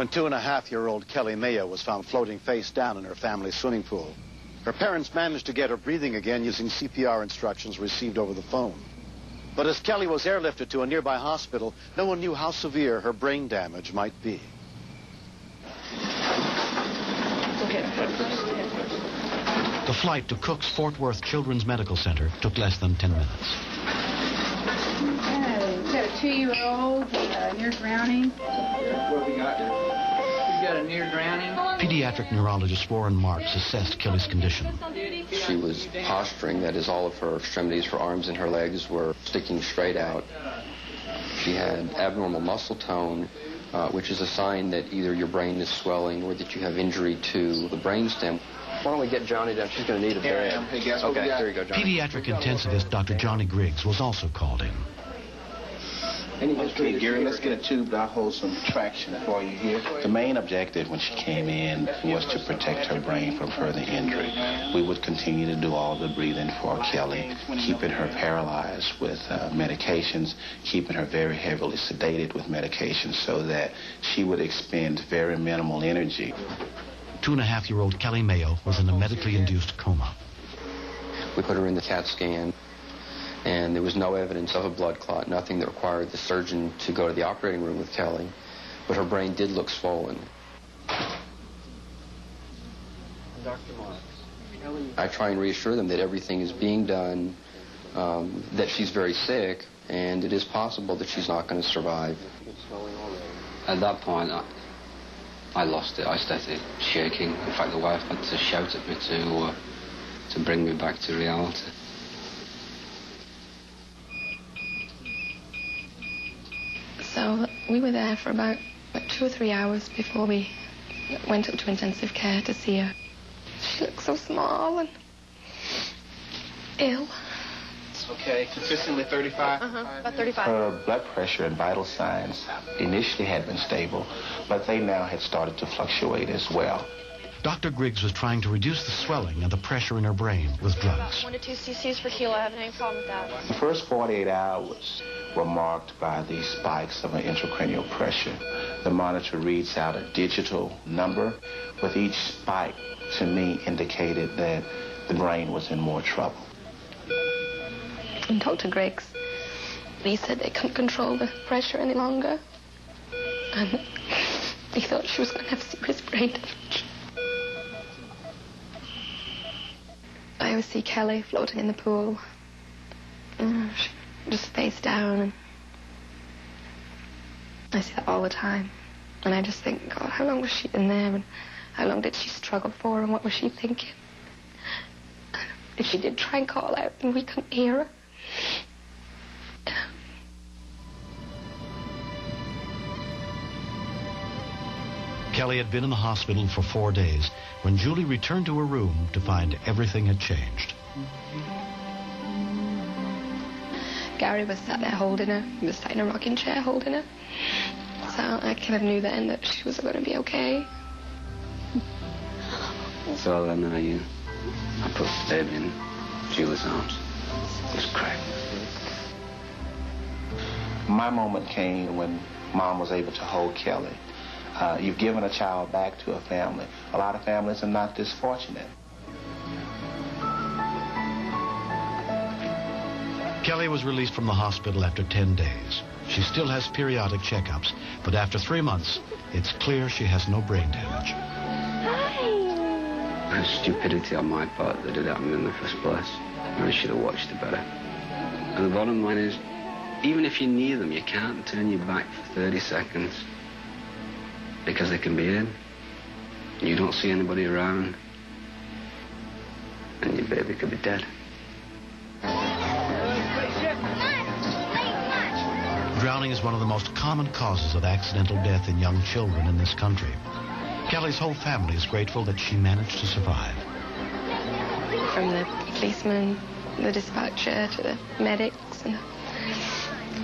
when 2.5-year-old Kelly Mayo was found floating face down in her family's swimming pool. Her parents managed to get her breathing again using CPR instructions received over the phone. But as Kelly was airlifted to a nearby hospital, no one knew how severe her brain damage might be. The flight to Cook's Fort Worth Children's Medical Center took less than 10 minutes. We've got a 2-year-old near drowning. What we got there? We've got a near drowning. Pediatric neurologist Warren Marks assessed Kelly's condition. She was posturing, that is, all of her extremities, her arms and her legs were sticking straight out. She had abnormal muscle tone, which is a sign that either your brain is swelling or that you have injury to the brainstem. Why don't we get Johnny down? She's going to need a bed. Hey, guess what we got? Here you go, Johnny. Pediatric intensivist Dr. Johnny Griggs was also called in. Okay, Gary, let's get a tube. I'll hold some traction for you here. The main objective when she came in was to protect her brain from further injury. We would continue to do all the breathing for Kelly, keeping her paralyzed with medications, keeping her very heavily sedated with medications so that she would expend very minimal energy. 2.5-year-old Kelly Mayo was in a medically induced coma. We put her in the CAT scan, and there was no evidence of a blood clot, nothing that required the surgeon to go to the operating room with Kelly, but her brain did look swollen. Dr. Marks, I try and reassure them that everything is being done, that she's very sick, and it is possible that she's not going to survive. At that point, I lost it. I started shaking. In fact, the wife had to shout at me to bring me back to reality. So we were there for about 2 or 3 hours before we went up to intensive care to see her. She looked so small and ill. Okay, consistently 35? About 35. Her blood pressure and vital signs initially had been stable, but they now had started to fluctuate as well. Dr. Griggs was trying to reduce the swelling and the pressure in her brain with drugs. 1 to 2 cc's per kilo. I haven't any problem with that. The first 48 hours were marked by these spikes of an intracranial pressure. The monitor reads out a digital number, with each spike, to me, indicated that the brain was in more trouble. And Dr. Griggs, he said they couldn't control the pressure any longer. And he thought she was going to have serious brain damage. I always see Kelly floating in the pool. Just face down. And I see that all the time. And I just think, God, how long was she in there? And how long did she struggle for? And what was she thinking? If she did try and call out and we couldn't hear her. Kelly had been in the hospital for 4 days when Julie returned to her room to find everything had changed. Gary was sat there holding her. He was sat in a rocking chair holding her. So I kind of knew then that she was going to be okay. So then I put the baby in Julie's arms. It was great. My moment came when Mom was able to hold Kelly. You've given a child back to a family. A lot of families are not this fortunate. Kelly was released from the hospital after 10 days. She still has periodic checkups, but after 3 months, it's clear she has no brain damage. It was stupidity on my part that did happen in the first place. I should have watched it better. And the bottom line is, even if you're near them, you can't turn your back for 30 seconds. Because they can be in. You don't see anybody around. And your baby could be dead. Drowning is one of the most common causes of accidental death in young children in this country. Kelly's whole family is grateful that she managed to survive. From the policeman, the dispatcher, to the medics, and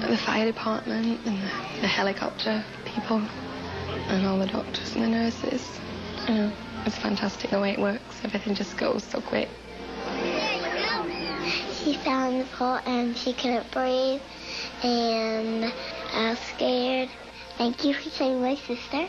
the fire department, and the helicopter people, and all the doctors and the nurses. You know, it's fantastic the way it works. Everything just goes so quick. She fell in the pool and she couldn't breathe, and I was scared. Thank you for saving my sister.